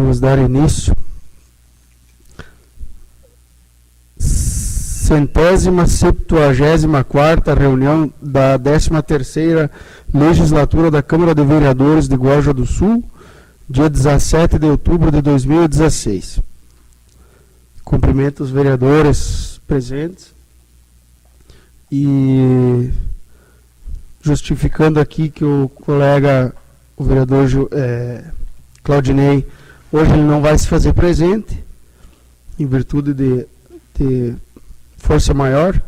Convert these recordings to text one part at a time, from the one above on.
Vamos dar início. 174ª reunião da 13ª Legislatura da Câmara de Vereadores de Guarujá do Sul, dia 17 de outubro de 2016. Cumprimento os vereadores presentes e justificando aqui que o colega, o vereador Claudinei, hoje ele não vai se fazer presente, em virtude de força maior.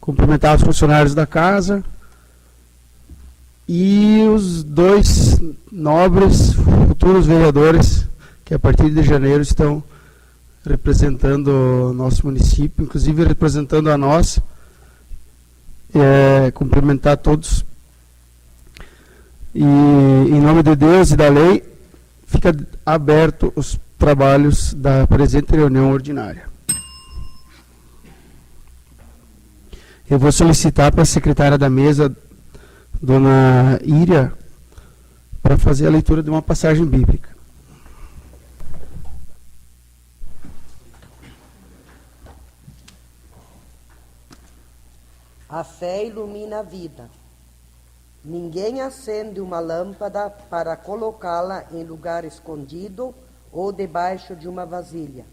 Cumprimentar os funcionários da casa e os dois nobres futuros vereadores que a partir de janeiro estão representando o nosso município, inclusive representando a nós. Cumprimentar todos e, em nome de Deus e da lei, fica aberto os trabalhos da presente reunião ordinária. Eu vou solicitar para a secretária da mesa, dona Íria, para fazer a leitura de uma passagem bíblica. A fé ilumina a vida. Ninguém acende uma lâmpada para colocá-la em lugar escondido ou debaixo de uma vasilha,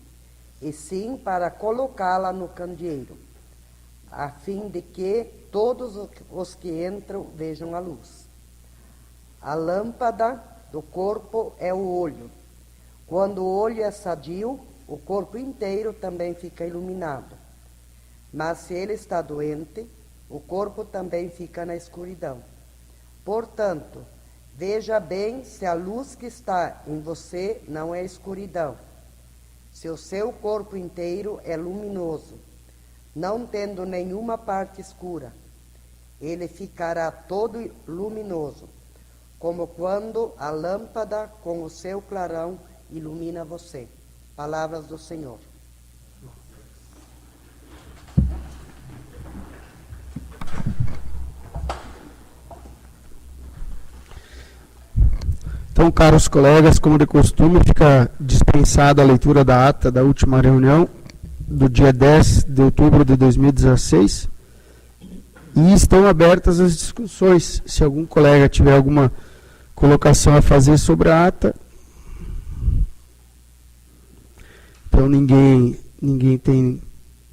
e sim para colocá-la no candeeiro, a fim de que todos os que entram vejam a luz. A lâmpada do corpo é o olho. Quando o olho é sadio, o corpo inteiro também fica iluminado. Mas se ele está doente, o corpo também fica na escuridão. Portanto, veja bem se a luz que está em você não é escuridão. Se o seu corpo inteiro é luminoso, não tendo nenhuma parte escura, ele ficará todo luminoso, como quando a lâmpada com o seu clarão ilumina você. Palavras do Senhor. Então, caros colegas, como de costume, fica dispensada a leitura da ata da última reunião do dia 10 de outubro de 2016 e estão abertas as discussões. Se algum colega tiver alguma colocação a fazer sobre a ata, então ninguém tem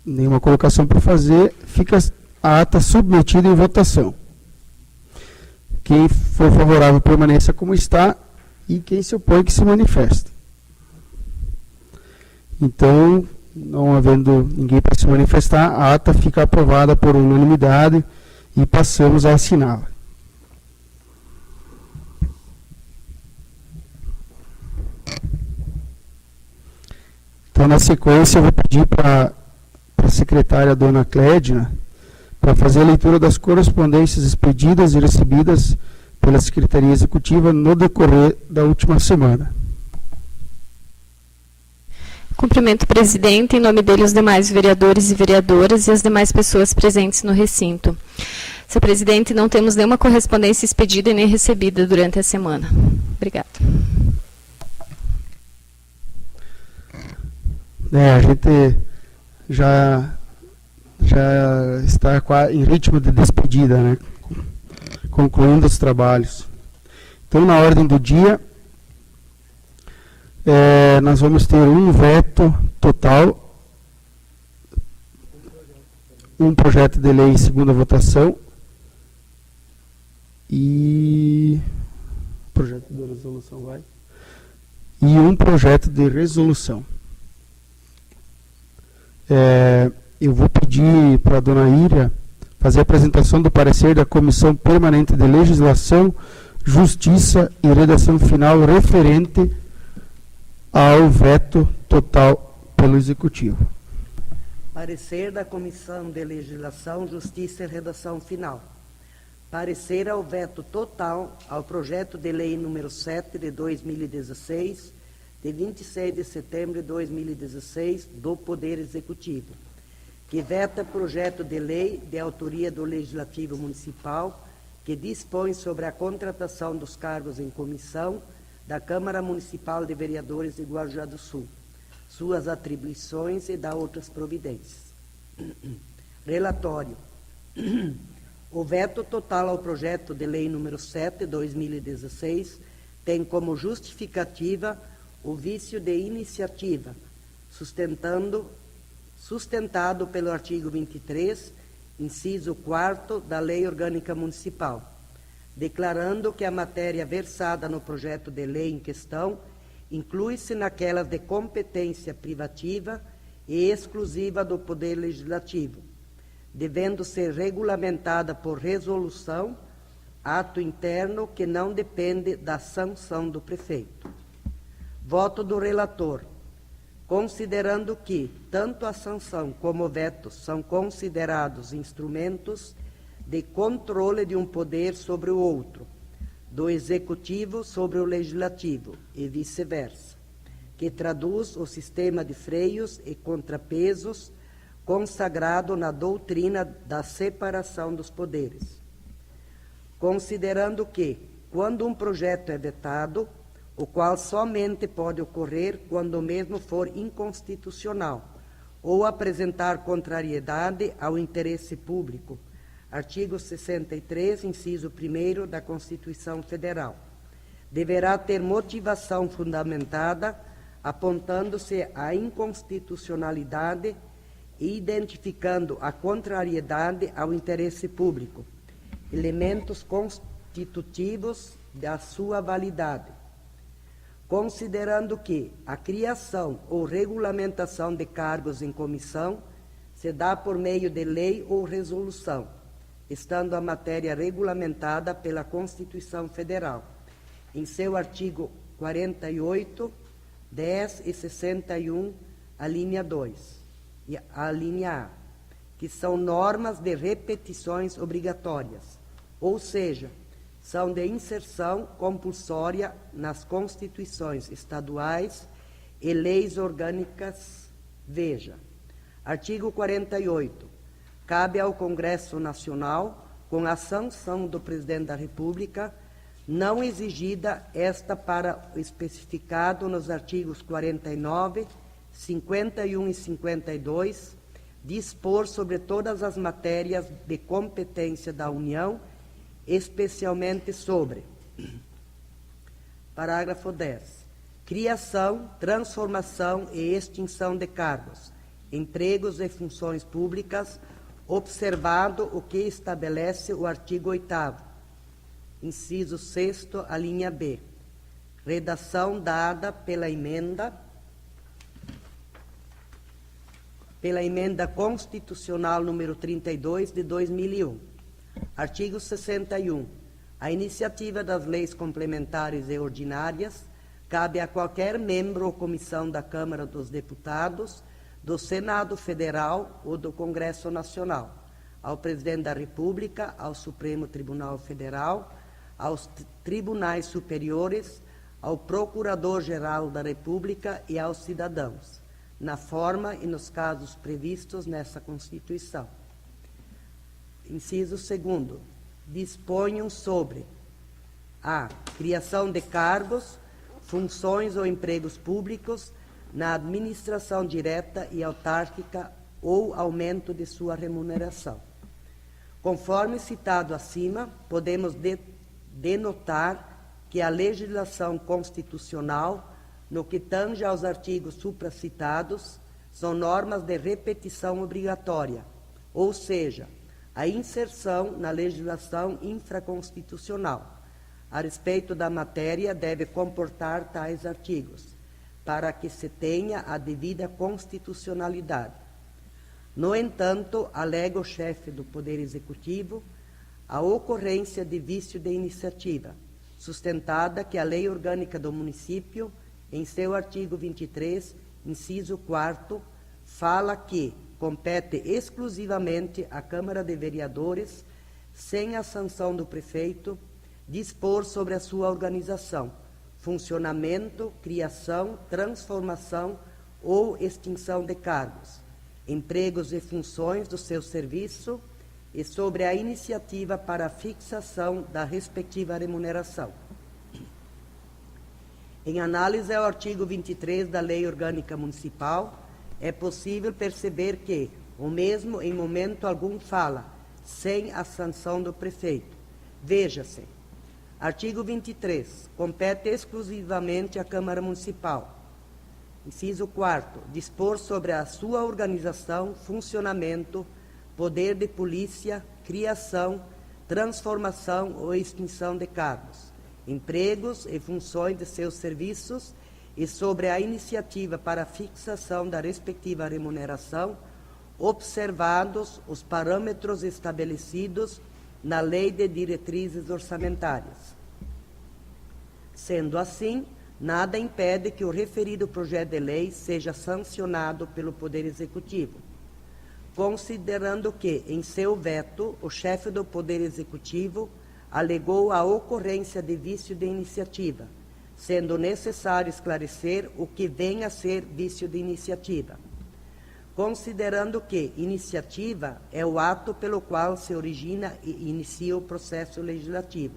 nenhuma colocação para fazer, fica a ata submetida em votação. Quem for favorável permaneça como está e quem se opõe que se manifeste. Então, não havendo ninguém para se manifestar, a ata fica aprovada por unanimidade e passamos a assiná-la. Então, na sequência, eu vou pedir para a secretária, dona Clédina, para fazer a leitura das correspondências expedidas e recebidas pela Secretaria Executiva no decorrer da última semana. Cumprimento o presidente, em nome dele os demais vereadores e vereadoras e as demais pessoas presentes no recinto. Senhor presidente, não temos nenhuma correspondência expedida e nem recebida durante a semana. Obrigada. A gente já está em ritmo de despedida, né? Concluindo os trabalhos. Então, na ordem do dia, nós vamos ter um veto total, um projeto de lei em segunda votação e projeto de resolução e um projeto de resolução. Eu vou pedir para a dona Íria fazer a apresentação do parecer da Comissão Permanente de Legislação, Justiça e Redação Final referente ao veto total pelo Executivo. Parecer da Comissão de Legislação, Justiça e Redação Final. Parecer ao veto total ao projeto de lei número 7 de 2016, de 26 de setembro de 2016, do Poder Executivo, que veta projeto de lei de autoria do Legislativo Municipal, que dispõe sobre a contratação dos cargos em comissão, da Câmara Municipal de Vereadores de Guarujá do Sul, suas atribuições e da outras providências. Relatório. O veto total ao projeto de lei número 7/2016 tem como justificativa o vício de iniciativa, sustentado pelo artigo 23, inciso 4º da Lei Orgânica Municipal, declarando que a matéria versada no projeto de lei em questão inclui-se naquelas de competência privativa e exclusiva do Poder Legislativo, devendo ser regulamentada por resolução, ato interno que não depende da sanção do prefeito. Voto do relator. Considerando que tanto a sanção como o veto são considerados instrumentos de controle de um poder sobre o outro, do executivo sobre o legislativo e vice-versa, que traduz o sistema de freios e contrapesos consagrado na doutrina da separação dos poderes. Considerando que, quando um projeto é vetado, o qual somente pode ocorrer quando o mesmo for inconstitucional ou apresentar contrariedade ao interesse público, artigo 63, inciso 1º da Constituição Federal, deverá ter motivação fundamentada, apontando-se a inconstitucionalidade e identificando a contrariedade ao interesse público, elementos constitutivos da sua validade. Considerando que a criação ou regulamentação de cargos em comissão se dá por meio de lei ou resolução, estando a matéria regulamentada pela Constituição Federal, em seu artigo 48, 10 e 61, a linha 2 e a linha A, que são normas de repetições obrigatórias, ou seja, são de inserção compulsória nas constituições estaduais e leis orgânicas. Veja, artigo 48. Cabe ao Congresso Nacional, com a sanção do Presidente da República, não exigida esta para o especificado nos artigos 49, 51 e 52, dispor sobre todas as matérias de competência da União, especialmente sobre, parágrafo 10, criação, transformação e extinção de cargos, empregos e funções públicas, observado o que estabelece o artigo 8º, inciso 6º, a linha B, redação dada pela emenda constitucional número 32 de 2001. Artigo 61. A iniciativa das leis complementares e ordinárias cabe a qualquer membro ou comissão da Câmara dos Deputados, do Senado Federal ou do Congresso Nacional, ao Presidente da República, ao Supremo Tribunal Federal, aos tribunais superiores, ao Procurador-Geral da República e aos cidadãos, na forma e nos casos previstos nessa Constituição. Inciso 2º, disponham sobre a criação de cargos, funções ou empregos públicos na administração direta e autárquica ou aumento de sua remuneração. Conforme citado acima, podemos denotar que a legislação constitucional, no que tange aos artigos supracitados, são normas de repetição obrigatória, ou seja, a inserção na legislação infraconstitucional a respeito da matéria deve comportar tais artigos, para que se tenha a devida constitucionalidade. No entanto, alega o chefe do Poder Executivo a ocorrência de vício de iniciativa, sustentada que a Lei Orgânica do Município, em seu artigo 23, inciso 4º, fala que compete exclusivamente à Câmara de Vereadores, sem a sanção do prefeito, dispor sobre a sua organização, funcionamento, criação, transformação ou extinção de cargos, empregos e funções do seu serviço e sobre a iniciativa para a fixação da respectiva remuneração. Em análise ao artigo 23 da Lei Orgânica Municipal, é possível perceber que o mesmo, em momento algum, fala sem a sanção do prefeito. Veja-se, artigo 23, compete exclusivamente à Câmara Municipal. Inciso 4º, dispor sobre a sua organização, funcionamento, poder de polícia, criação, transformação ou extinção de cargos, empregos e funções de seus serviços e sobre a iniciativa para a fixação da respectiva remuneração, observados os parâmetros estabelecidos na Lei de Diretrizes Orçamentárias. Sendo assim, nada impede que o referido projeto de lei seja sancionado pelo Poder Executivo, considerando que, em seu veto, o chefe do Poder Executivo alegou a ocorrência de vício de iniciativa, sendo necessário esclarecer o que vem a ser vício de iniciativa. Considerando que iniciativa é o ato pelo qual se origina e inicia o processo legislativo,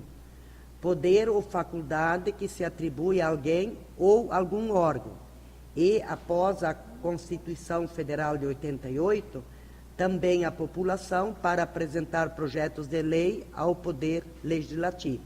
poder ou faculdade que se atribui a alguém ou algum órgão, e, após a Constituição Federal de 88, também a população para apresentar projetos de lei ao Poder Legislativo.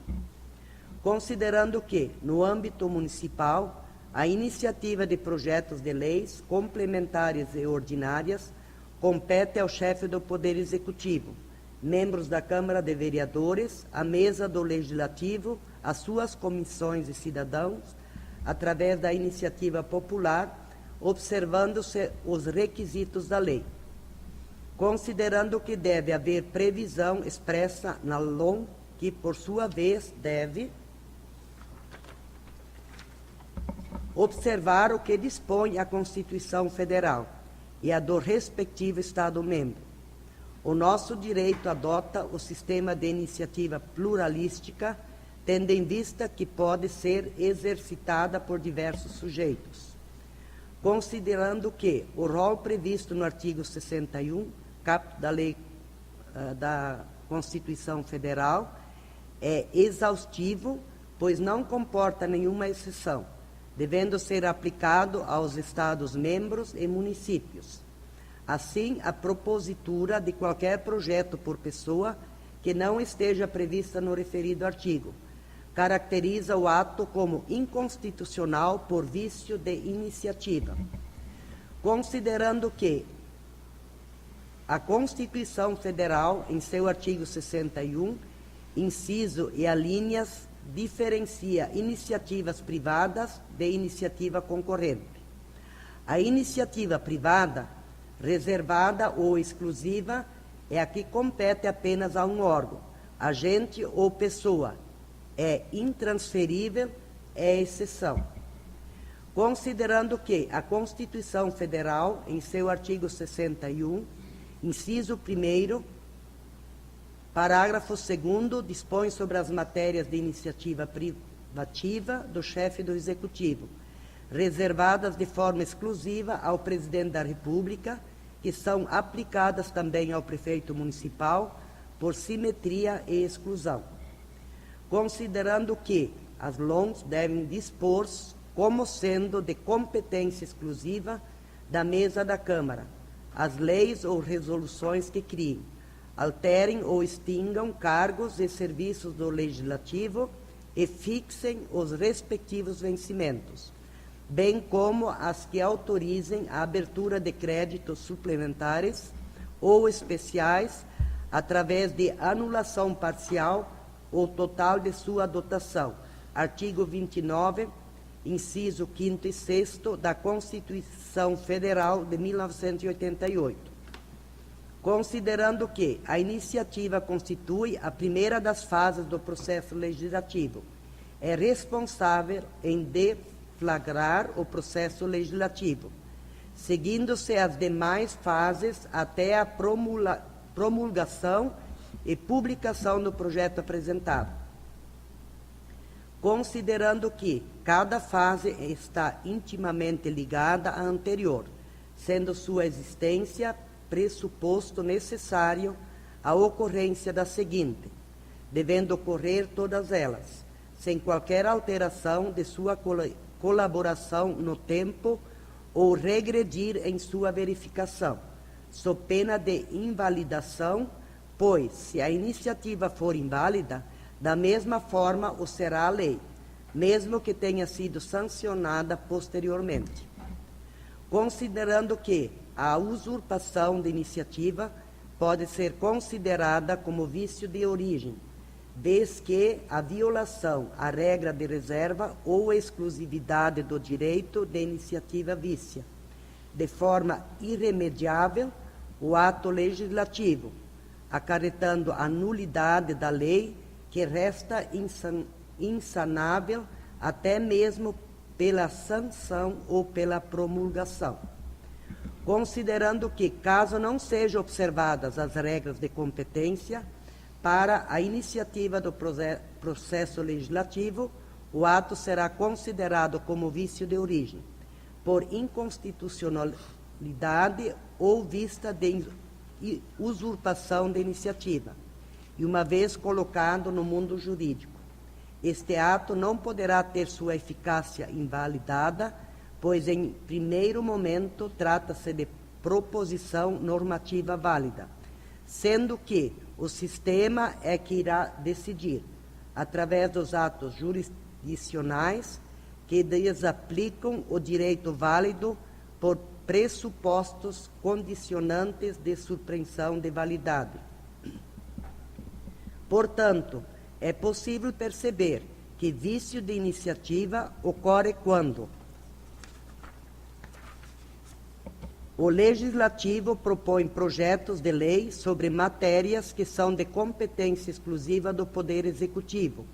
Considerando que, no âmbito municipal, a iniciativa de projetos de leis complementares e ordinárias compete ao chefe do Poder Executivo, membros da Câmara de Vereadores, à mesa do Legislativo, às suas comissões e cidadãos, através da iniciativa popular, observando-se os requisitos da lei. Considerando que deve haver previsão expressa na LOM, que, por sua vez, deve observar o que dispõe a Constituição Federal e a do respectivo Estado-membro. O nosso direito adota o sistema de iniciativa pluralística, tendo em vista que pode ser exercitada por diversos sujeitos. Considerando que o rol previsto no artigo 61, caput da Lei da Constituição Federal, é exaustivo, pois não comporta nenhuma exceção, devendo ser aplicado aos Estados-membros e municípios. Assim, a propositura de qualquer projeto por pessoa que não esteja prevista no referido artigo caracteriza o ato como inconstitucional por vício de iniciativa. Considerando que a Constituição Federal, em seu artigo 61, inciso e alíneas, diferencia iniciativas privadas de iniciativa concorrente. A iniciativa privada, reservada ou exclusiva, é a que compete apenas a um órgão, agente ou pessoa, é intransferível, é exceção. Considerando que a Constituição Federal, em seu artigo 61, inciso 1º, parágrafo 2º, dispõe sobre as matérias de iniciativa privativa do chefe do Executivo, reservadas de forma exclusiva ao Presidente da República, que são aplicadas também ao prefeito municipal, por simetria e exclusão. Considerando que as LONs devem dispor como sendo de competência exclusiva da mesa da Câmara as leis ou resoluções que criem, alterem ou extingam cargos e serviços do Legislativo e fixem os respectivos vencimentos, bem como as que autorizem a abertura de créditos suplementares ou especiais através de anulação parcial ou total de sua dotação. Artigo 29, inciso 5º e 6º da Constituição Federal de 1988. Considerando que a iniciativa constitui a primeira das fases do processo legislativo, é responsável em deflagrar o processo legislativo, seguindo-se as demais fases até a promulgação e publicação do projeto apresentado. Considerando que cada fase está intimamente ligada à anterior, sendo sua existência pressuposto necessário à ocorrência da seguinte, devendo ocorrer todas elas, sem qualquer alteração de sua colaboração no tempo ou regredir em sua verificação, sob pena de invalidação, pois, se a iniciativa for inválida, da mesma forma o será a lei, mesmo que tenha sido sancionada posteriormente. Considerando que a usurpação de iniciativa pode ser considerada como vício de origem, vez que a violação à regra de reserva ou exclusividade do direito de iniciativa vícia, de forma irremediável, o ato legislativo, acarretando a nulidade da lei que resta insanável até mesmo pela sanção ou pela promulgação. Considerando que, caso não sejam observadas as regras de competência para a iniciativa do processo legislativo, o ato será considerado como vício de origem, por inconstitucionalidade ou vista de usurpação de iniciativa, e uma vez colocado no mundo jurídico, este ato não poderá ter sua eficácia invalidada, pois em primeiro momento trata-se de proposição normativa válida, sendo que o sistema é que irá decidir, através dos atos jurisdicionais que desaplicam o direito válido por pressupostos condicionantes de suspensão de validade. Portanto, é possível perceber que vício de iniciativa ocorre quando o Legislativo propõe projetos de lei sobre matérias que são de competência exclusiva do Poder Executivo,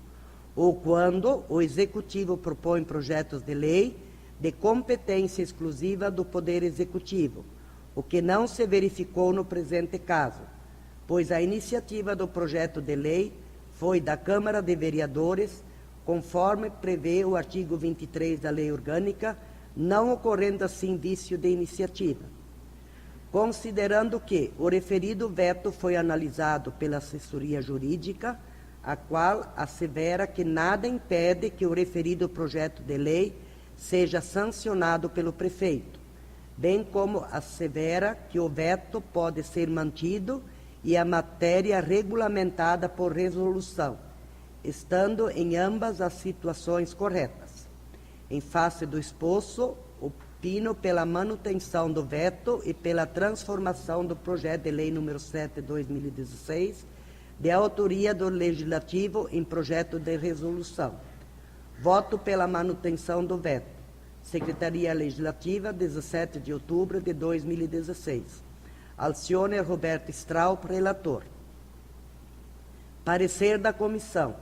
ou quando o Executivo propõe projetos de lei de competência exclusiva do Poder Executivo, o que não se verificou no presente caso, pois a iniciativa do projeto de lei foi da Câmara de Vereadores, conforme prevê o artigo 23 da Lei Orgânica, não ocorrendo assim vício de iniciativa. Considerando que o referido veto foi analisado pela assessoria jurídica, a qual assevera que nada impede que o referido projeto de lei seja sancionado pelo prefeito, bem como assevera que o veto pode ser mantido e a matéria regulamentada por resolução, estando em ambas as situações corretas. Em face do exposto, opino pela manutenção do veto e pela transformação do projeto de lei número 7/2016, de autoria do Legislativo, em projeto de resolução. Voto pela manutenção do veto. Secretaria Legislativa, 17 de outubro de 2016. Alcione Roberto Straub, relator. Parecer da Comissão.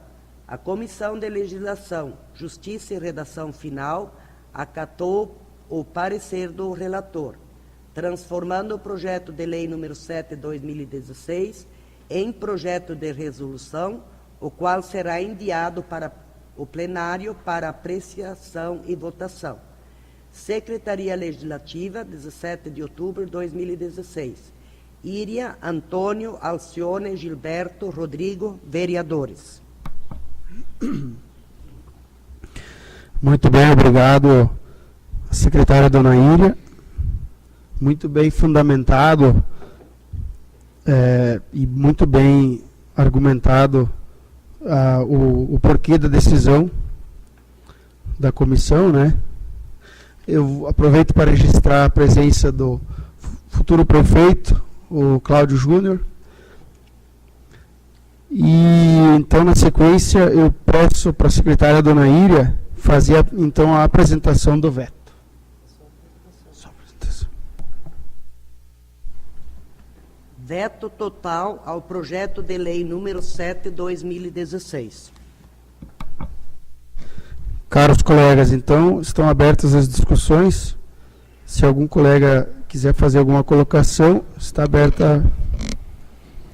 A Comissão de Legislação, Justiça e Redação Final acatou o parecer do relator, transformando o projeto de lei número 7/2016 em projeto de resolução, o qual será enviado para o plenário para apreciação e votação. Secretaria Legislativa, 17 de outubro de 2016. Íria, Antônio, Alcione, Gilberto, Rodrigo, vereadores. Muito bem, obrigado, secretária dona Íria. Muito bem fundamentado e muito bem argumentado o porquê da decisão da comissão, né? Eu aproveito para registrar a presença do futuro prefeito, o Cláudio Júnior. E então, na sequência, eu peço para a secretária dona Íria fazer então a apresentação do veto. Veto total ao projeto de lei número 7/2016. Caros colegas, então, estão abertas as discussões. Se algum colega quiser fazer alguma colocação, está aberta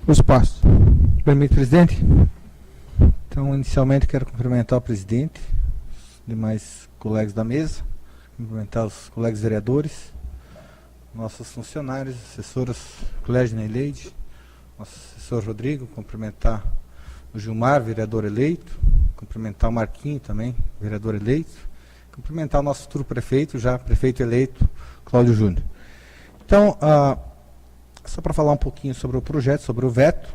o espaço. Permite, presidente? Então, inicialmente, quero cumprimentar o presidente, os demais colegas da mesa, cumprimentar os colegas vereadores, nossos funcionários, assessoras Clégia e Leide, nosso assessor Rodrigo, cumprimentar o Gilmar, vereador eleito, cumprimentar o Marquinho também, vereador eleito, cumprimentar o nosso futuro prefeito, já prefeito eleito, Cláudio Júnior. Então, só para falar um pouquinho sobre o projeto, sobre o veto,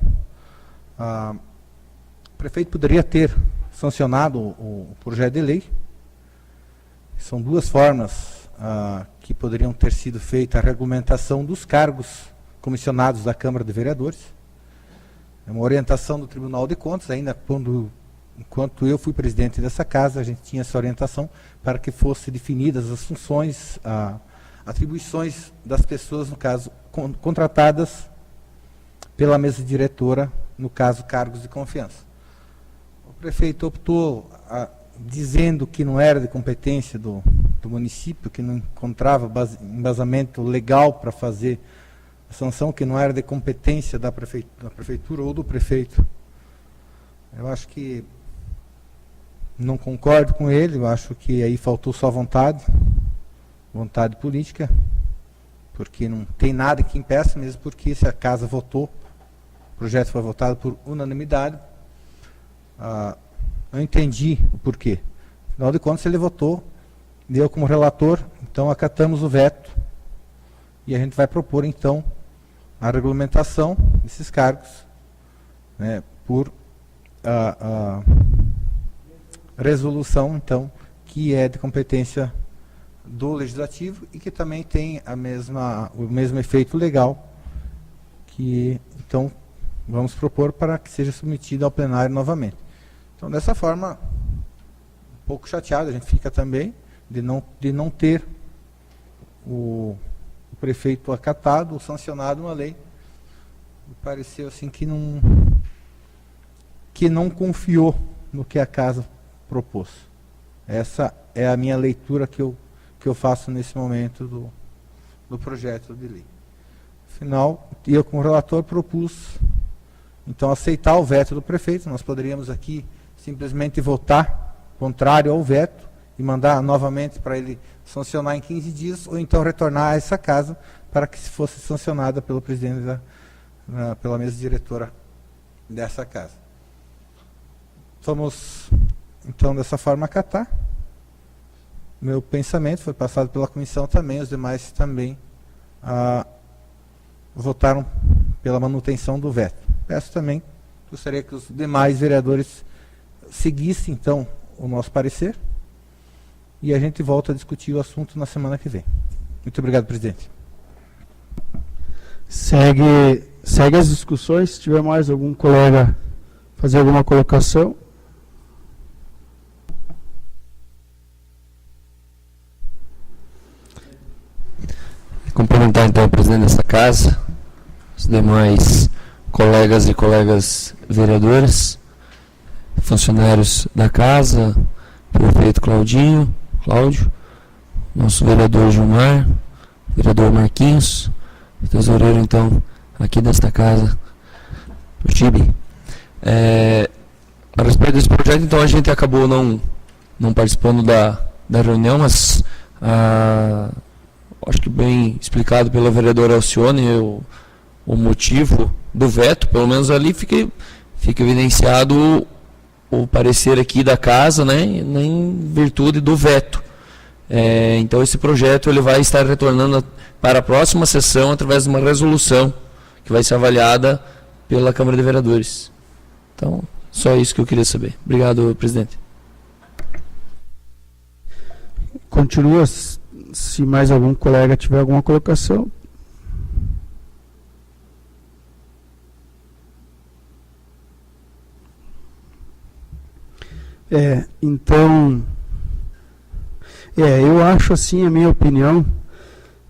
o prefeito poderia ter sancionado o projeto de lei. São duas formas que poderiam ter sido feita a regulamentação dos cargos comissionados da Câmara de Vereadores. É uma orientação do Tribunal de Contas, ainda enquanto eu fui presidente dessa casa, a gente tinha essa orientação para que fossem definidas as funções, atribuições das pessoas, no caso, contratadas pela mesa diretora, no caso, cargos de confiança. O prefeito optou, dizendo que não era de competência do município, que não encontrava embasamento legal para fazer a sanção, que não era de competência da prefeitura ou do prefeito. Eu acho que não concordo com ele, eu acho que aí faltou só vontade política, porque não tem nada que impeça, mesmo porque se a casa votou, o projeto foi votado por unanimidade. Eu entendi o porquê. Afinal de contas, ele votou, deu como relator, então acatamos o veto e a gente vai propor, então, a regulamentação desses cargos, né, por resolução, então, que é de competência do Legislativo e que também tem o mesmo efeito legal, que, então, vamos propor para que seja submetido ao plenário novamente. Então, dessa forma, um pouco chateado, a gente fica também de não ter o prefeito acatado ou sancionado uma lei. Me pareceu assim que não confiou no que a casa propôs. Essa é a minha leitura que eu faço nesse momento do projeto de lei. Afinal, eu como relator propus, então, aceitar o veto do prefeito. Nós poderíamos aqui simplesmente votar contrário ao veto e mandar novamente para ele sancionar em 15 dias, ou então retornar a essa casa para que fosse sancionada pelo presidente pela mesa diretora dessa casa. Vamos, então, dessa forma, acatar. Meu pensamento foi passado pela comissão também, os demais também votaram pela manutenção do veto. Peço também, gostaria que os demais vereadores seguissem, então, o nosso parecer e a gente volta a discutir o assunto na semana que vem. Muito obrigado, presidente. Segue as discussões. Se tiver mais algum colega fazer alguma colocação. Cumprimentar então o presidente dessa casa, os demais colegas e colegas vereadores, funcionários da casa, prefeito Cláudio, nosso vereador Gilmar, vereador Marquinhos, tesoureiro então aqui desta casa, o Tibi. A respeito desse projeto, então a gente acabou não participando da reunião, mas acho que bem explicado pela vereadora Alcione o motivo do veto, pelo menos ali fica evidenciado o parecer aqui da casa, né, em virtude do veto. Então esse projeto ele vai estar retornando para a próxima sessão através de uma resolução que vai ser avaliada pela Câmara de Vereadores. Então, só isso que eu queria saber. Obrigado, presidente. Continua, se mais algum colega tiver alguma colocação. Então, eu acho assim, a minha opinião,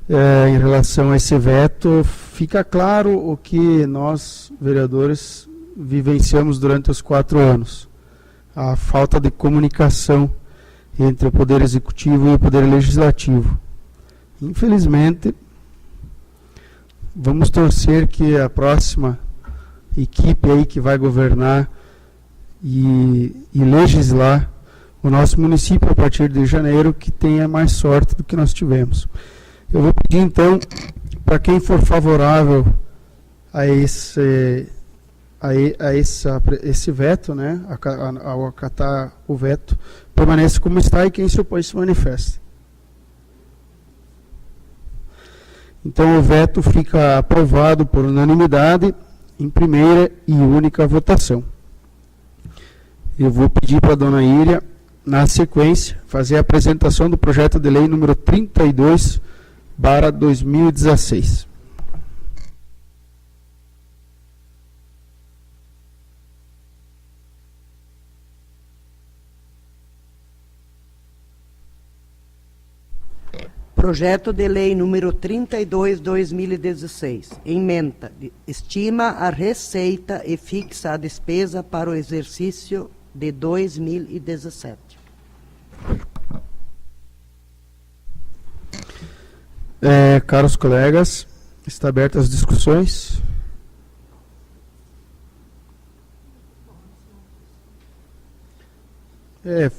em relação a esse veto, fica claro o que nós, vereadores, vivenciamos durante os 4 anos. A falta de comunicação entre o Poder Executivo e o Poder Legislativo. Infelizmente, vamos torcer que a próxima equipe aí que vai governar e legislar o nosso município a partir de janeiro, que tenha mais sorte do que nós tivemos. Eu vou pedir então, para quem for favorável a esse veto, né, ao acatar o veto, permaneça como está e quem se opõe se manifeste. Então o veto fica aprovado por unanimidade em primeira e única votação. Eu vou pedir para a dona Íria, na sequência, fazer a apresentação do projeto de lei número 32/2016. Projeto de lei número 32/2016. Emenda. Estima a receita e fixa a despesa para o exercício de 2017. Caros colegas, está abertas as discussões.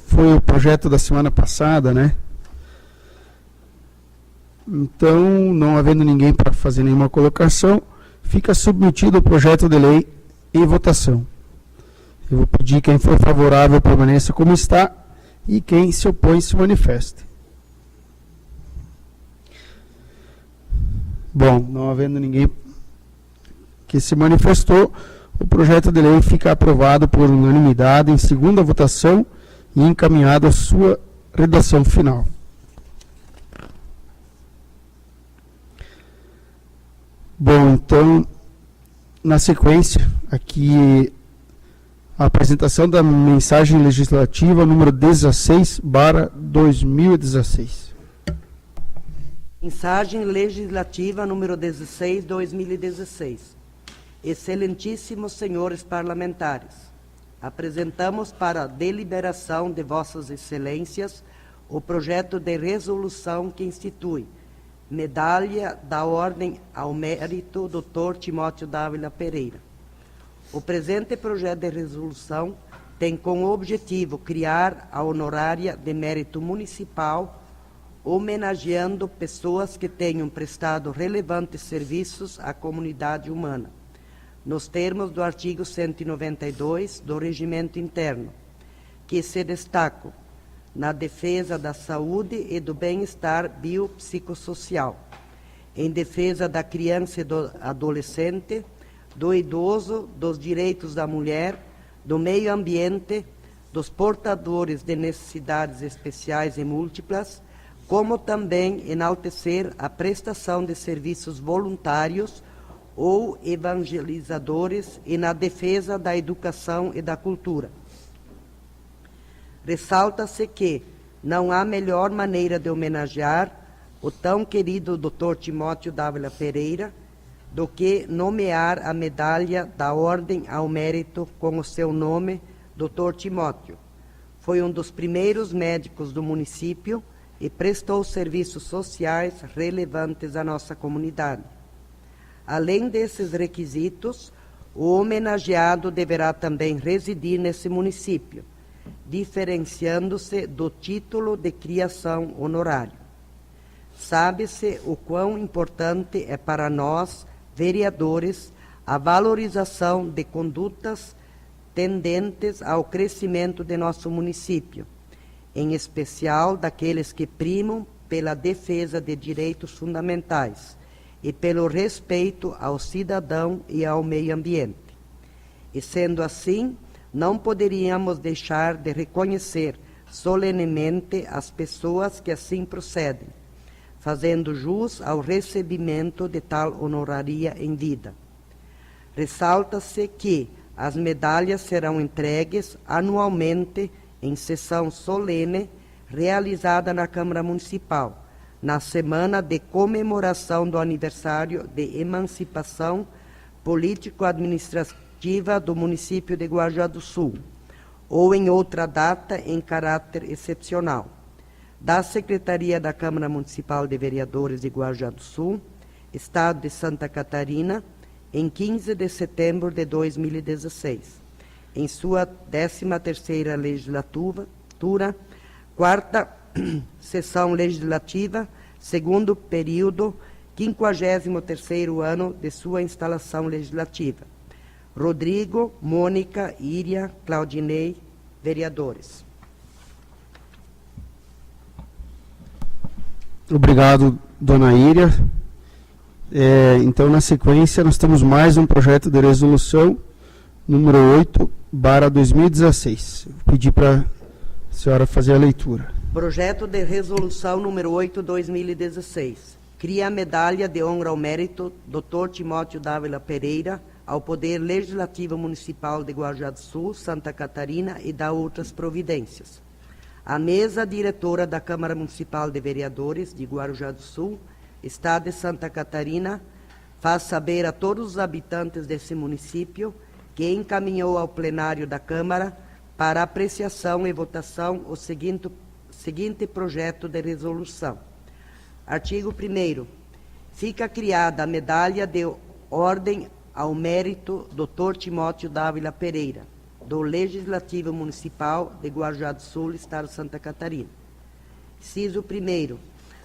Foi o projeto da semana passada, né? Então, não havendo ninguém para fazer nenhuma colocação, fica submetido o projeto de lei em votação. Eu vou pedir quem for favorável permaneça como está e quem se opõe se manifeste. Bom, não havendo ninguém que se manifestou, o projeto de lei fica aprovado por unanimidade em segunda votação e encaminhado à sua redação final. Bom, então, na sequência, aqui a apresentação da mensagem legislativa número 16/2016. Mensagem legislativa número 16/2016. Excelentíssimos senhores parlamentares, apresentamos para a deliberação de vossas excelências o projeto de resolução que institui Medalha da Ordem ao Mérito Dr. Timóteo Dávila Pereira. O presente projeto de resolução tem como objetivo criar a honorária de mérito municipal, homenageando pessoas que tenham prestado relevantes serviços à comunidade humana, nos termos do artigo 192 do Regimento Interno, que se destacam na defesa da saúde e do bem-estar biopsicossocial, em defesa da criança e do adolescente, do idoso, dos direitos da mulher, do meio ambiente, dos portadores de necessidades especiais e múltiplas, como também enaltecer a prestação de serviços voluntários ou evangelizadores e na defesa da educação e da cultura. Ressalta-se que não há melhor maneira de homenagear o tão querido Dr. Timóteo Dávila Pereira do que nomear a medalha da Ordem ao Mérito com o seu nome, Dr. Timóteo. Foi um dos primeiros médicos do município e prestou serviços sociais relevantes à nossa comunidade. Além desses requisitos, o homenageado deverá também residir nesse município, diferenciando-se do título de criação honorário. Sabe-se o quão importante é para nós, vereadores, a valorização de condutas tendentes ao crescimento de nosso município, em especial daqueles que primam pela defesa de direitos fundamentais e pelo respeito ao cidadão e ao meio ambiente. E sendo assim, não poderíamos deixar de reconhecer solenemente as pessoas que assim procedem, fazendo jus ao recebimento de tal honoraria em vida. Ressalta-se que as medalhas serão entregues anualmente em sessão solene realizada na Câmara Municipal, na semana de comemoração do aniversário de emancipação político-administrativa do município de Guarujá do Sul, ou em outra data em caráter excepcional. Da Secretaria da Câmara Municipal de Vereadores de Guarujá do Sul, Estado de Santa Catarina, em 15 de setembro de 2016, em sua 13ª legislatura, 4ª sessão legislativa, segundo período, 53º ano de sua instalação legislativa. Rodrigo, Mônica, Íria, Claudinei, vereadores. Obrigado, dona Íria. Então, na sequência, nós temos mais um projeto de resolução, número 8/2016. Vou pedir para a senhora fazer a leitura. Projeto de resolução número 8/2016. Cria a medalha de honra ao mérito Dr. Timóteo Dávila Pereira ao Poder Legislativo Municipal de Guarujá do Sul, Santa Catarina e dá outras providências. A mesa diretora da Câmara Municipal de Vereadores de Guarujá do Sul, Estado de Santa Catarina, faz saber a todos os habitantes desse município que encaminhou ao plenário da Câmara para apreciação e votação o seguinte projeto de resolução. Artigo 1º. Fica criada a medalha de ordem ao mérito Dr. Timóteo Dávila Pereira, do Legislativo Municipal de Guarujá do Sul, Estado de Santa Catarina. Inciso 1º.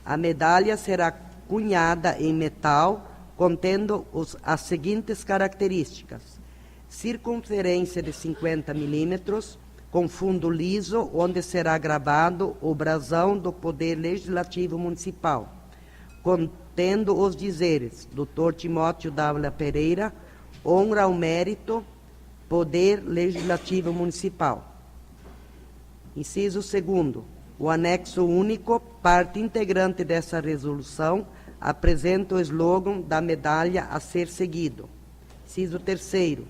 A medalha será cunhada em metal, contendo as seguintes características: circunferência de 50 milímetros, com fundo liso, onde será gravado o brasão do Poder Legislativo Municipal, contendo os dizeres: Dr. Timóteo Dávila Pereira, honra ao mérito, Poder Legislativo Municipal. Inciso 2º. O anexo único, parte integrante dessa resolução, apresenta o slogan da medalha a ser seguido. Inciso 3º.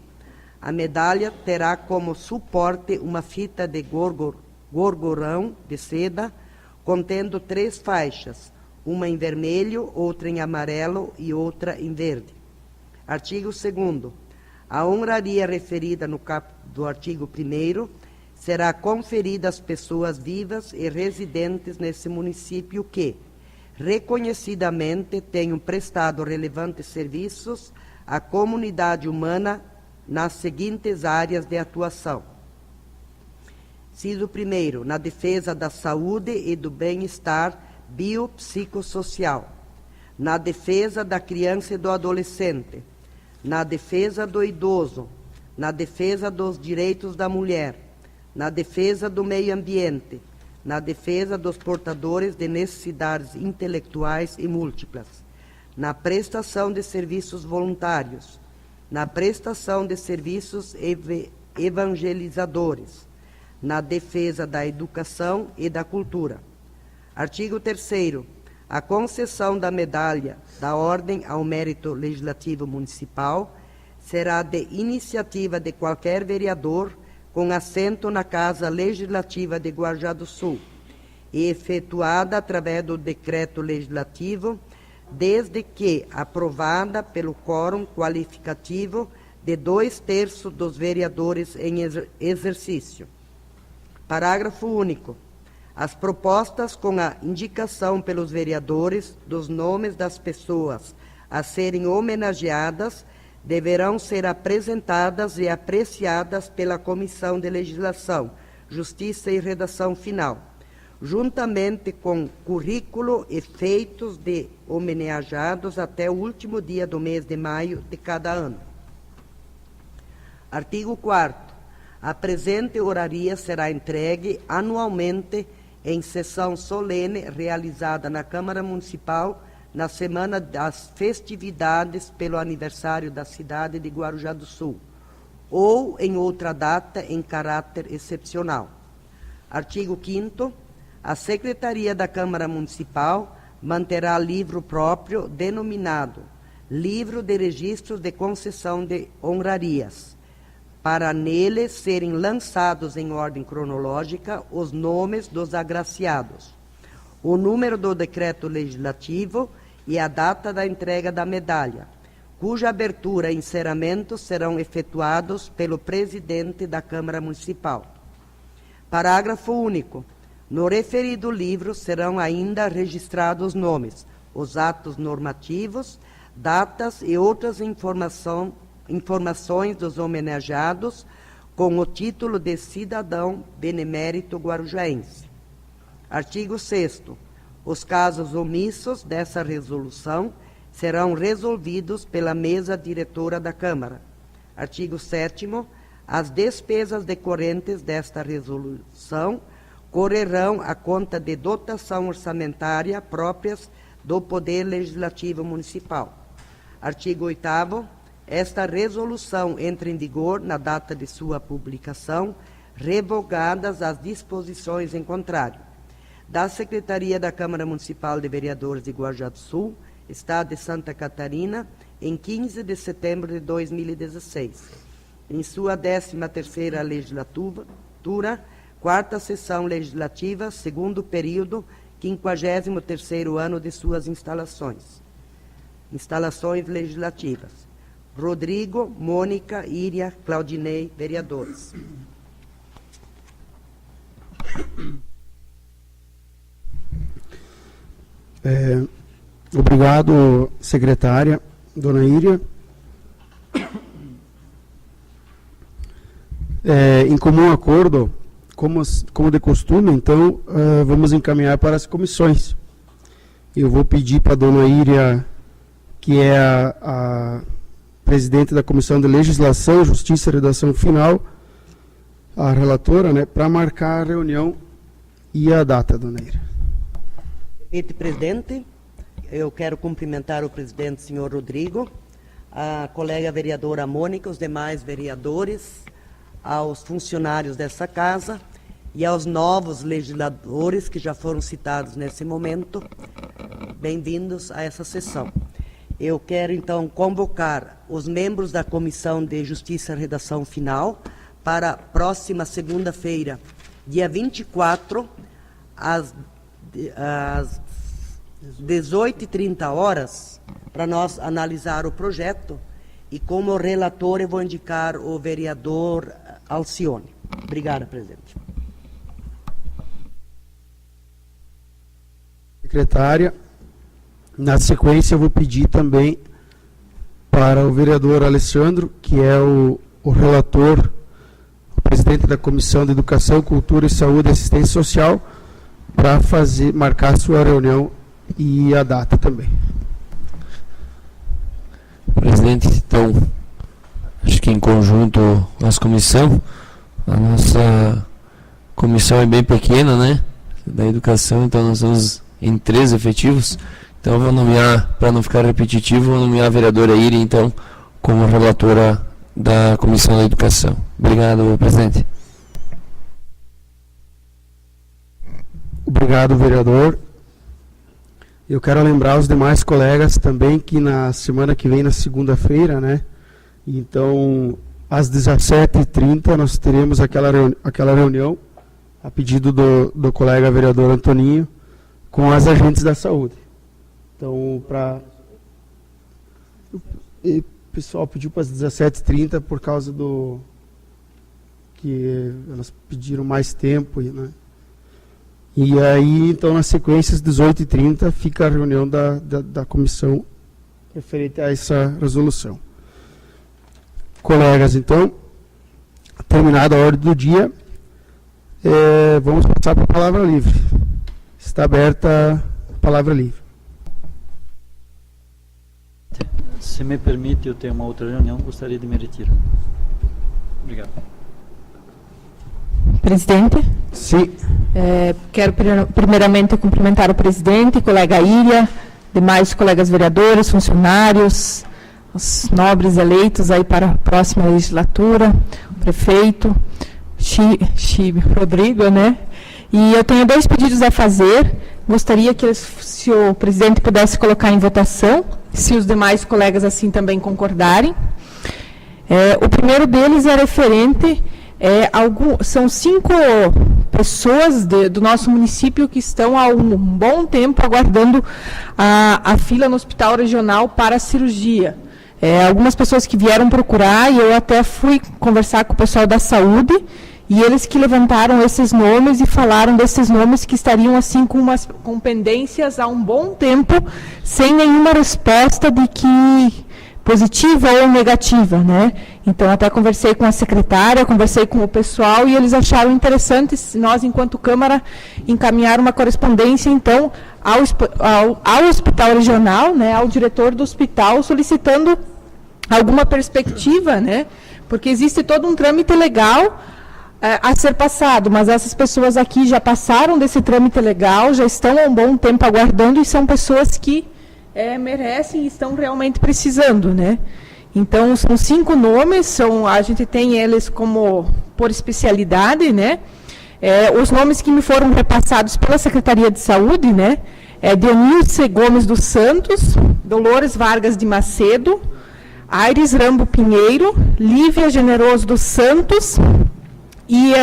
A medalha terá como suporte uma fita de gorgorão de seda, contendo 3 faixas, uma em vermelho, outra em amarelo e outra em verde. Artigo 2º. A honraria referida no caput do artigo 1º será conferida às pessoas vivas e residentes nesse município que, reconhecidamente, tenham prestado relevantes serviços à comunidade humana nas seguintes áreas de atuação. Inciso 1º, na defesa da saúde e do bem-estar biopsicossocial, na defesa da criança e do adolescente, na defesa do idoso, na defesa dos direitos da mulher, na defesa do meio ambiente, na defesa dos portadores de necessidades intelectuais e múltiplas, na prestação de serviços voluntários, na prestação de serviços evangelizadores, na defesa da educação e da cultura. Artigo 3º. A concessão da medalha da Ordem ao Mérito Legislativo Municipal será de iniciativa de qualquer vereador com assento na Casa Legislativa de Guarujá do Sul e efetuada através do decreto legislativo, desde que aprovada pelo quórum qualificativo de 2/3 dos vereadores em exercício. Parágrafo único. As propostas com a indicação pelos vereadores dos nomes das pessoas a serem homenageadas deverão ser apresentadas e apreciadas pela Comissão de Legislação, Justiça e Redação Final, juntamente com currículo e feitos de homenageados até o último dia do mês de maio de cada ano. Artigo 4º. A presente horaria será entregue anualmente em sessão solene realizada na Câmara Municipal na semana das festividades pelo aniversário da cidade de Guarujá do Sul, ou em outra data em caráter excepcional. Artigo 5º. A Secretaria da Câmara Municipal manterá livro próprio denominado Livro de Registros de Concessão de Honrarias, para nele serem lançados em ordem cronológica os nomes dos agraciados, o número do decreto legislativo e a data da entrega da medalha, cuja abertura e encerramento serão efetuados pelo presidente da Câmara Municipal. Parágrafo único. No referido livro serão ainda registrados os nomes, os atos normativos, datas e outras informações dos homenageados com o título de cidadão benemérito guarujaense. Artigo 6º. Os casos omissos dessa resolução serão resolvidos pela mesa diretora da Câmara. Artigo 7º. As despesas decorrentes desta resolução correrão à conta de dotação orçamentária próprias do Poder Legislativo Municipal. Artigo 8º. Esta resolução entra em vigor na data de sua publicação, revogadas as disposições em contrário. Da Secretaria da Câmara Municipal de Vereadores de Guarujá do Sul, Estado de Santa Catarina, em 15 de setembro de 2016. Em sua 13ª legislatura, 4ª sessão legislativa, segundo período, 53º ano de suas instalações. Instalações legislativas. Rodrigo, Mônica, Íria, Claudinei, vereadores. Obrigado, secretária, dona Íria. Em comum acordo, como de costume, então, vamos encaminhar para as comissões. Eu vou pedir para a dona Íria, que é a presidente da Comissão de Legislação, Justiça e Redação Final, a relatora, né, para marcar a reunião e a data, dona Íria. Presidente, eu quero cumprimentar o presidente, senhor Rodrigo, a colega vereadora Mônica, os demais vereadores, aos funcionários dessa casa e aos novos legisladores que já foram citados nesse momento. Bem-vindos a essa sessão. Eu quero, então, convocar os membros da Comissão de Justiça e Redação Final para a próxima segunda-feira, dia 24, às 18h30, para nós analisar o projeto. E como relator, eu vou indicar o vereador Alcione. Obrigada, presidente. Secretária, na sequência eu vou pedir também para o vereador Alessandro, que é o relator, o presidente da Comissão de Educação, Cultura e Saúde e Assistência Social, para marcar a sua reunião e a data também. Presidente, então, acho que em conjunto nossa comissão, a nossa comissão é bem pequena, né, da educação, então nós estamos em 3 efetivos, então eu vou nomear, para não ficar repetitivo, vou nomear a vereadora Íria, então, como relatora da Comissão da Educação. Obrigado, presidente. Obrigado, vereador. Eu quero lembrar os demais colegas também que na semana que vem, na segunda-feira, né, então, às 17h30, nós teremos aquela reunião, a pedido do colega vereador Antoninho, com as agentes da saúde. Então, o pessoal pediu para as 17h30 por causa do que elas pediram mais tempo, né? E aí, então, na sequência, às 18h30, fica a reunião da comissão referente a essa resolução. Colegas, então, terminada a ordem do dia, vamos passar para a palavra livre. Está aberta a palavra livre. Se me permite, eu tenho uma outra reunião, gostaria de me retirar. Obrigado. Presidente? Sim. Quero primeiramente cumprimentar o presidente, colega Íria, demais colegas vereadores, funcionários, os nobres eleitos aí para a próxima legislatura, o prefeito, Rodrigo, né? E eu tenho 2 pedidos a fazer. Gostaria que, se o presidente pudesse colocar em votação, se os demais colegas assim também concordarem. O primeiro deles é referente, são 5 pessoas do nosso município que estão há um bom tempo aguardando a fila no hospital regional para a cirurgia. Algumas pessoas que vieram procurar, e eu até fui conversar com o pessoal da saúde, e eles que levantaram esses nomes e falaram desses nomes que estariam assim com pendências há um bom tempo, sem nenhuma resposta de que positiva ou negativa, né? Então, até conversei com a secretária, conversei com o pessoal, e eles acharam interessante nós, enquanto Câmara, encaminhar uma correspondência, então, ao Hospital Regional, né, ao diretor do hospital, solicitando alguma perspectiva, né? Porque existe todo um trâmite legal a ser passado, mas essas pessoas aqui já passaram desse trâmite legal, já estão há um bom tempo aguardando e são pessoas que merecem e estão realmente precisando, né? Então, são 5 nomes, a gente tem eles como por especialidade, né? Os nomes que me foram repassados pela Secretaria de Saúde, né? Dionilce Gomes dos Santos, Dolores Vargas de Macedo, Aires Rambo Pinheiro, Lívia Generoso dos Santos e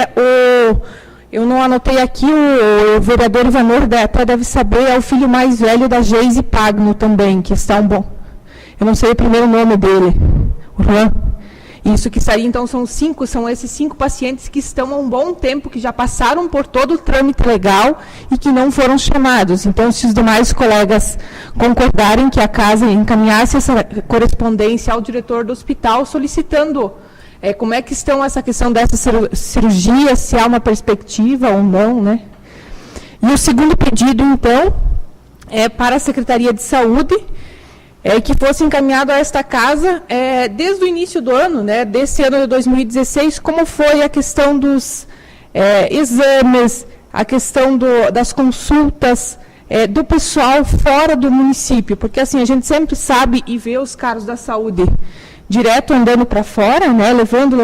eu não anotei aqui, o vereador Ivanor até deve saber, é o filho mais velho da Geise Pagno também, que está eu não sei o primeiro nome dele, o Juan. Isso que seria, então, são esses 5 pacientes que estão há um bom tempo, que já passaram por todo o trâmite legal e que não foram chamados. Então, se os demais colegas concordarem que a casa encaminhasse essa correspondência ao diretor do hospital, solicitando como é que estão essa questão dessa cirurgia, se há uma perspectiva ou não, né? E o segundo pedido, então, é para a Secretaria de Saúde, que fosse encaminhado a esta casa desde o início do ano, né, desse ano de 2016, como foi a questão dos exames, a questão das consultas do pessoal fora do município, porque assim, a gente sempre sabe e vê os carros da saúde direto andando para fora, né, levando,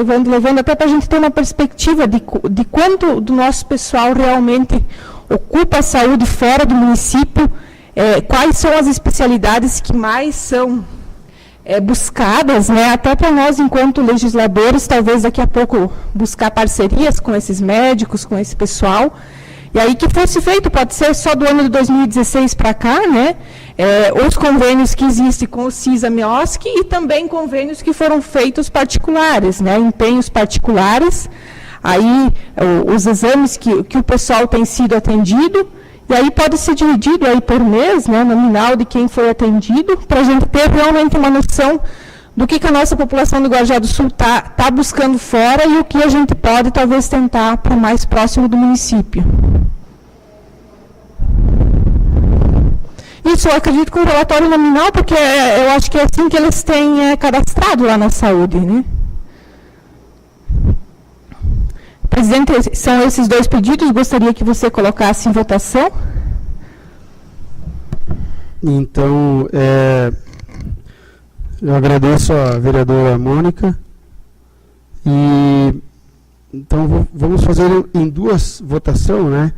até para a gente ter uma perspectiva de quanto do nosso pessoal realmente ocupa a saúde fora do município, quais são as especialidades que mais são buscadas, né, até para nós, enquanto legisladores, talvez daqui a pouco buscar parcerias com esses médicos, com esse pessoal, e aí que fosse feito, pode ser só do ano de 2016 para cá, né, os convênios que existem com o CISA-MEOSC e também convênios que foram feitos particulares, né, empenhos particulares, aí os exames que o pessoal tem sido atendido, e aí pode ser dividido aí por mês, né, nominal de quem foi atendido, para a gente ter realmente uma noção do que a nossa população do Guarujá do Sul tá buscando fora e o que a gente pode talvez tentar para o mais próximo do município. Isso, eu acredito com o relatório nominal, porque eu acho que é assim que eles têm cadastrado lá na saúde, né? Presidente, são esses 2 pedidos, gostaria que você colocasse em votação. Então, eu agradeço a vereadora Mônica. Então, vamos fazer em 2 votações, né?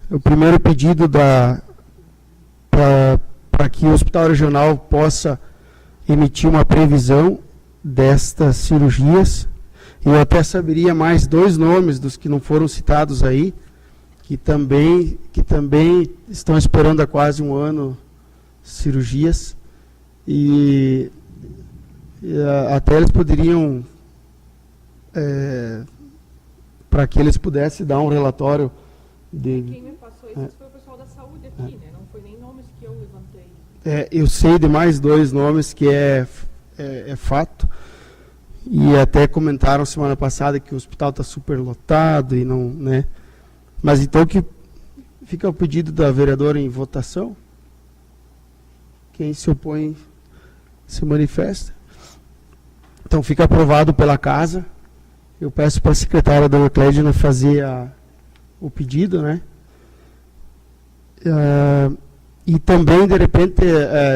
O primeiro pedido para que o Hospital Regional possa emitir uma previsão destas cirurgias. Eu até saberia mais 2 nomes dos que não foram citados aí, que também estão esperando há quase um ano cirurgias, e até eles poderiam, para que eles pudessem dar um relatório de... Quem me passou isso foi o pessoal da saúde aqui, né? Não foi nem nomes que eu levantei. Eu sei de mais 2 nomes que é fato. E até comentaram semana passada que o hospital está superlotado e não, né? Mas então que fica o pedido da vereadora em votação. Quem se opõe se manifesta. Então fica aprovado pela casa. Eu peço para a secretária dona Clédina fazer o pedido, né? E também, de repente,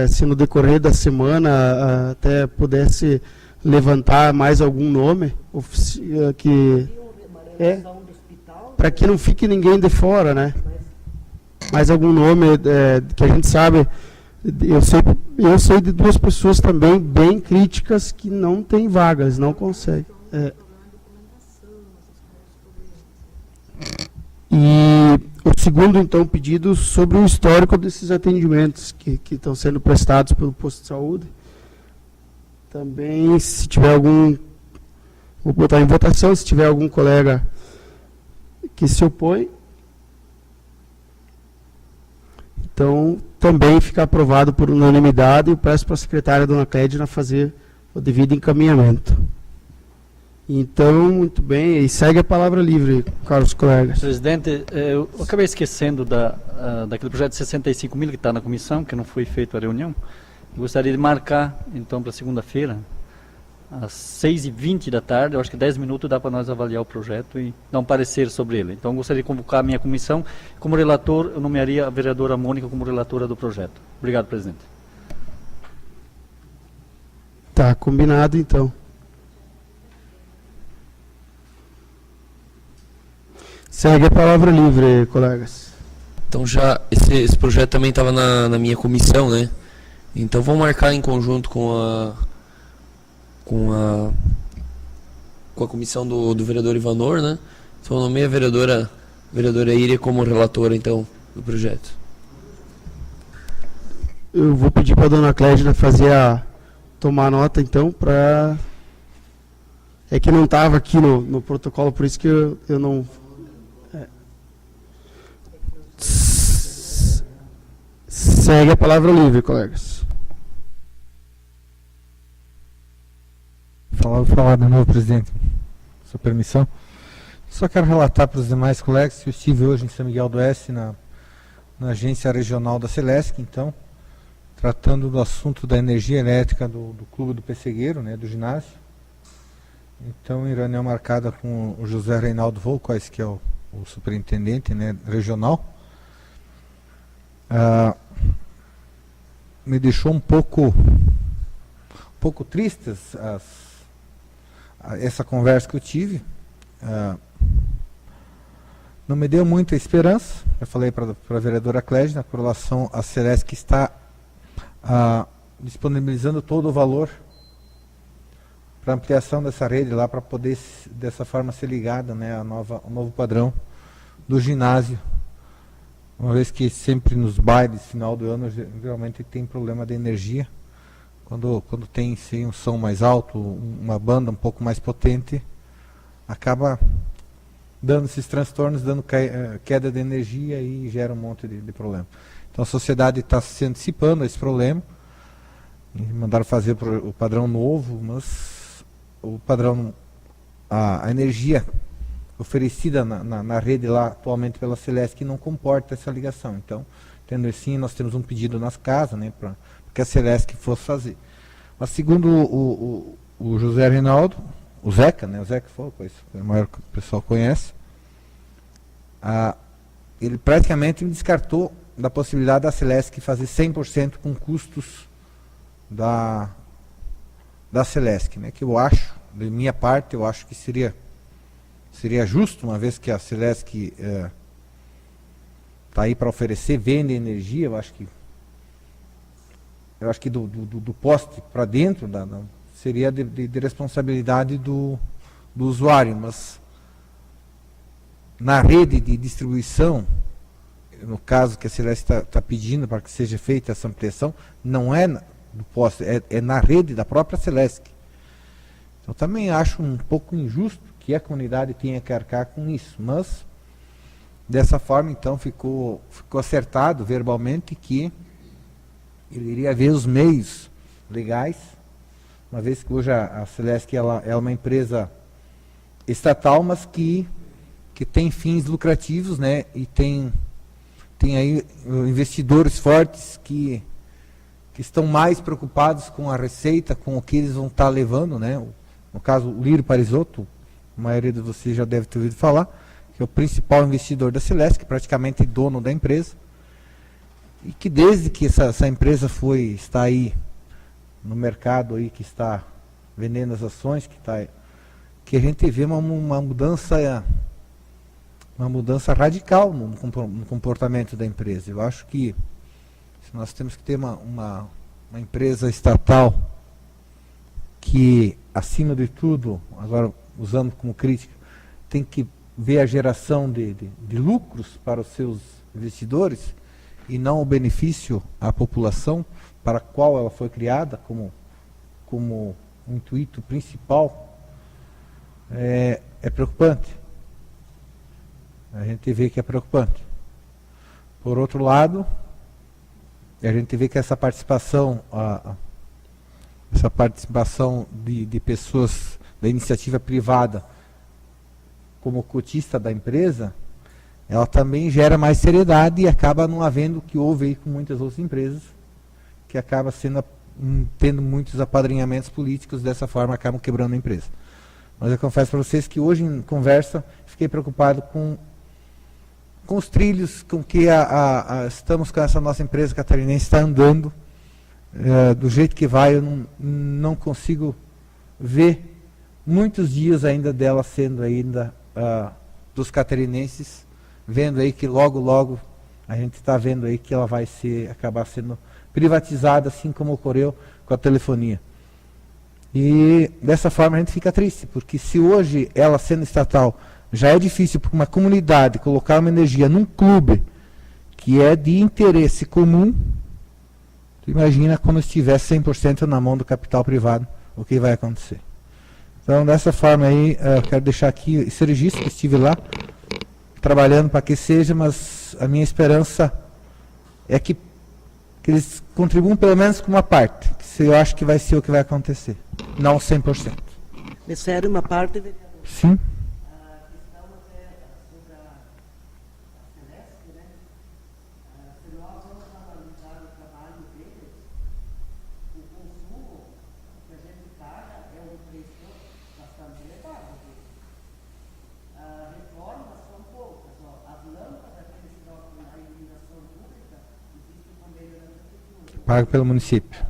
se no decorrer da semana até pudesse levantar mais algum nome para que não fique ninguém de fora, né? Mais algum nome que a gente sabe. Eu sei de 2 pessoas também bem críticas que não tem vagas, não conseguem. E o segundo, então, pedido sobre o histórico desses atendimentos que estão sendo prestados pelo posto de saúde. Também, se tiver algum, vou botar em votação, se tiver algum colega que se opõe, então também fica aprovado por unanimidade. Eu peço para a secretária dona Clédina fazer o devido encaminhamento. Então, muito bem, e segue a palavra livre, caros colegas. Presidente, eu acabei esquecendo daquele projeto de 65 mil que está na comissão, que não foi feito a reunião. Gostaria de marcar, então, para segunda-feira, às 6h20 da tarde. Eu acho que 10 minutos dá para nós avaliar o projeto e dar um parecer sobre ele. Então, eu gostaria de convocar a minha comissão. Como relator, eu nomearia a vereadora Mônica como relatora do projeto. Obrigado, presidente. Tá, combinado então. Segue a palavra livre, colegas. Então já esse projeto também estava na minha comissão, né? Então vamos marcar em conjunto com a comissão do vereador Ivanor, né? Então eu nomeei a vereadora Iria como relatora, então, do projeto. Eu vou pedir para a dona Clédia tomar nota, então, para... É que não estava aqui no protocolo, por isso que eu não... Segue a palavra livre, colegas. Falar de novo, presidente, sua permissão. Só quero relatar para os demais colegas que eu estive hoje em São Miguel do Oeste, na agência regional da Celesc, então, tratando do assunto da energia elétrica do Clube do Pessegueiro, né, do ginásio. Então, em reunião marcada com o José Reinaldo Volquais, que é o superintendente, né, regional. Me deixou um pouco tristes essa conversa que eu tive. Não me deu muita esperança. Eu falei para a vereadora Clédia com relação à Celesc, que está disponibilizando todo o valor para ampliação dessa rede lá, para poder dessa forma ser ligada, né, ao novo padrão do ginásio. Uma vez que sempre nos bailes, final do ano, geralmente tem problema de energia. Quando tem sim, um som mais alto, uma banda um pouco mais potente, acaba dando esses transtornos, dando queda de energia e gera um monte de problema. Então a sociedade está se antecipando a esse problema. Mandaram fazer o padrão novo, mas o padrão, a energia oferecida na rede lá atualmente pela Celesc não comporta essa ligação. Então, tendo assim, nós temos um pedido nas casas, né, para que a Celesc fosse fazer. Mas segundo o José Reinaldo, o Zeca, né, o Zeca foi, pois é o maior que o pessoal conhece, ele praticamente me descartou da possibilidade da Celesc fazer 100% com custos da Celesc, né, que eu acho, de minha parte, eu acho que seria justo, uma vez que a Celesc está aí para oferecer, vende energia. Eu acho que do poste para dentro seria de responsabilidade do usuário, mas na rede de distribuição, no caso que a Celesc está pedindo para que seja feita essa ampliação, não é do poste, é na rede da própria Celesc. Então também acho um pouco injusto que a comunidade tenha que arcar com isso, mas dessa forma então ficou acertado verbalmente que ele iria ver os meios legais, uma vez que hoje a Celesc ela é uma empresa estatal, mas que tem fins lucrativos, né, e tem aí investidores fortes que estão mais preocupados com a receita, com o que eles vão estar levando, né. No caso, o Lírio Parisotto, a maioria de vocês já deve ter ouvido falar, que é o principal investidor da Celesc, praticamente dono da empresa, e que desde que essa empresa está aí no mercado, aí, que está vendendo as ações, que a gente vê uma mudança radical no comportamento da empresa. Eu acho que se nós temos que ter uma empresa estatal que, acima de tudo, agora usando como crítica, tem que ver a geração de lucros para os seus investidores e não o benefício à população para a qual ela foi criada como intuito principal, é preocupante. A gente vê que é preocupante. Por outro lado, a gente vê que essa participação de pessoas da iniciativa privada como cotista da empresa, ela também gera mais seriedade e acaba não havendo o que houve aí com muitas outras empresas, que acaba sendo tendo muitos apadrinhamentos políticos, dessa forma acabam quebrando a empresa. Mas eu confesso para vocês que hoje, em conversa, fiquei preocupado com os trilhos com que estamos com essa nossa empresa catarinense está andando. Do jeito que vai, eu não consigo ver muitos dias ainda dela sendo ainda dos catarinenses, vendo aí que logo a gente está vendo aí que ela vai acabar sendo privatizada, assim como ocorreu com a telefonia. E dessa forma a gente fica triste, porque se hoje ela sendo estatal já é difícil para uma comunidade colocar uma energia num clube que é de interesse comum, tu imagina quando estiver 100% na mão do capital privado, o que vai acontecer. Então, dessa forma aí, eu quero deixar aqui esse registro, que estive lá, trabalhando para que seja, mas a minha esperança é que eles contribuam pelo menos com uma parte, que eu acho que vai ser o que vai acontecer, não 100%. Me serve uma parte de... Sim. Pago pelo município.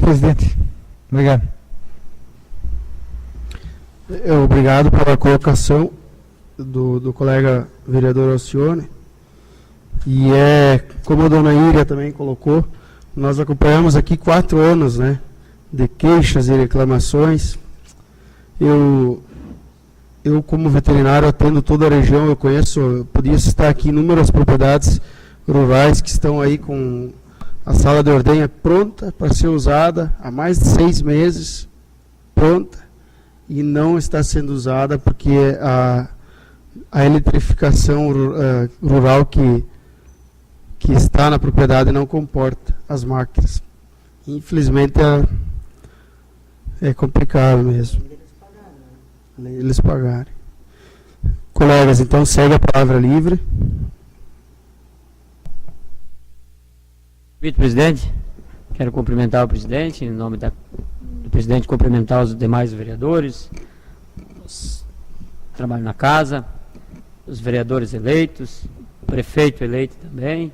Presidente. Obrigado. Obrigado pela colocação do colega vereador Alcione. E como a dona Íria também colocou, nós acompanhamos aqui 4 anos, né, de queixas e reclamações. Eu como veterinário, atendo toda a região, eu podia citar aqui inúmeras propriedades rurais que estão aí com a sala de ordenha pronta para ser usada há mais de 6 meses, pronta, e não está sendo usada porque a eletrificação rural que está na propriedade não comporta as máquinas. Infelizmente é complicado mesmo. Eles pagarem. Colegas, então segue a palavra livre. Vice-presidente, quero cumprimentar o presidente, em nome do presidente, cumprimentar os demais vereadores, os que trabalham na casa, os vereadores eleitos, o prefeito eleito também.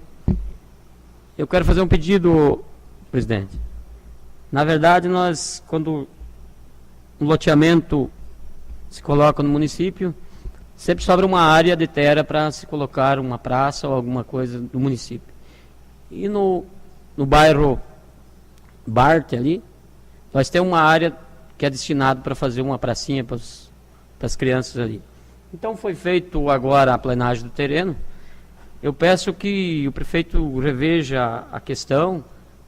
Eu quero fazer um pedido, presidente. Na verdade, quando um loteamento se coloca no município, sempre sobra uma área de terra para se colocar uma praça ou alguma coisa do município. E no bairro Bart ali, nós temos uma área que é destinada para fazer uma pracinha para as crianças ali. Então foi feito agora a plenagem do terreno. Eu peço que o prefeito reveja a questão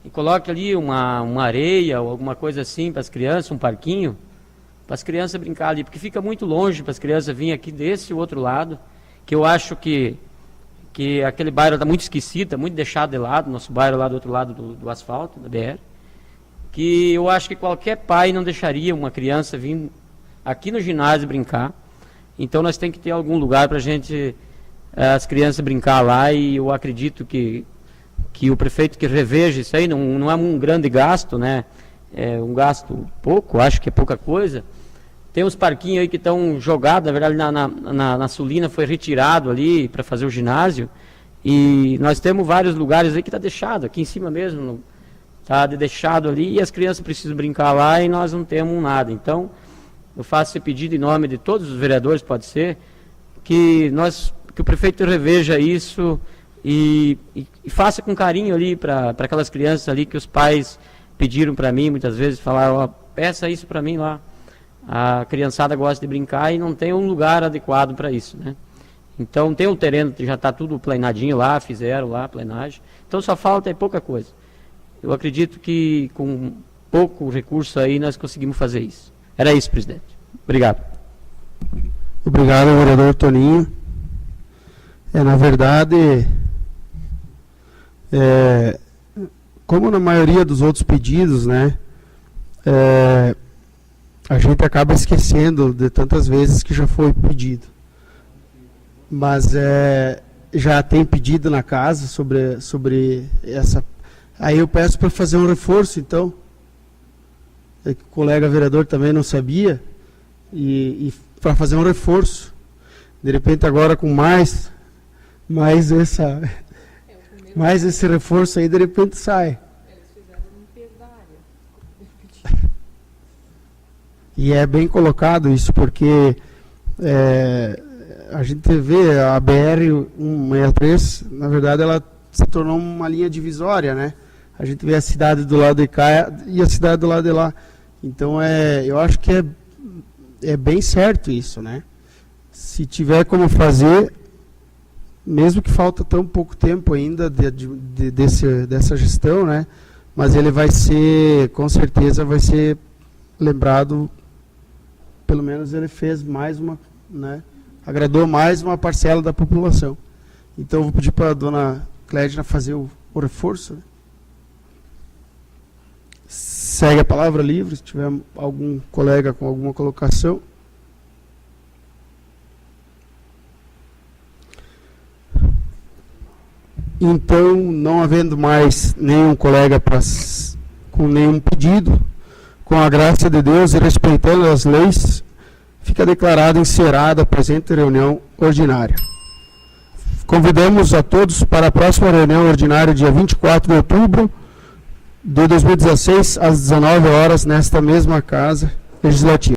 e coloque ali uma areia ou alguma coisa assim para as crianças, um parquinho, para as crianças brincar ali, porque fica muito longe para as crianças virem aqui desse outro lado, que eu acho que aquele bairro está muito esquecido, está muito deixado de lado, nosso bairro lá do outro lado do asfalto, da BR, que eu acho que qualquer pai não deixaria uma criança vir aqui no ginásio brincar. Então nós temos que ter algum lugar para as crianças brincar lá, e eu acredito que o prefeito que reveja isso aí, não é um grande gasto, né? É um gasto pouco, acho que é pouca coisa. Tem uns parquinhos aí que estão jogados, na verdade na Sulina foi retirado ali para fazer o ginásio. E nós temos vários lugares aí que está deixado, aqui em cima mesmo, está deixado ali e as crianças precisam brincar lá e nós não temos nada. Então, eu faço esse pedido em nome de todos os vereadores, pode ser, que o prefeito reveja isso e faça com carinho ali para aquelas crianças ali que os pais pediram para mim, muitas vezes, falaram, ó, peça isso para mim lá. A criançada gosta de brincar e não tem um lugar adequado para isso, né? Então tem um terreno que já está tudo planadinho lá, fizeram lá a plenagem. Então só falta pouca coisa. Eu acredito que com pouco recurso aí nós conseguimos fazer isso. Era isso, presidente. Obrigado. Obrigado, vereador Toninho. Na verdade, como na maioria dos outros pedidos, né, a gente acaba esquecendo de tantas vezes que já foi pedido. Mas já tem pedido na casa sobre essa. Aí eu peço para fazer um reforço, então. Que o colega vereador também não sabia. E para fazer um reforço. De repente agora com mais esse reforço aí, de repente sai. Eles fizeram limpeza da área. E é bem colocado isso, porque a gente vê a BR-163, na verdade ela se tornou uma linha divisória, né? A gente vê a cidade do lado de cá e a cidade do lado de lá. Então eu acho que é bem certo isso, né? Se tiver como fazer, mesmo que falta tão pouco tempo ainda dessa gestão, né? Mas ele vai ser, com certeza vai ser lembrado, pelo menos ele fez mais uma, né? Agradou mais uma parcela da população. Então, eu vou pedir para a dona Clédia fazer o reforço. Né? Segue a palavra livre, se tiver algum colega com alguma colocação. Então, não havendo mais nenhum colega com nenhum pedido, com a graça de Deus e respeitando as leis, fica declarada encerrada a presente reunião ordinária. Convidamos a todos para a próxima reunião ordinária, dia 24 de outubro de 2016, às 19 horas, nesta mesma Casa Legislativa.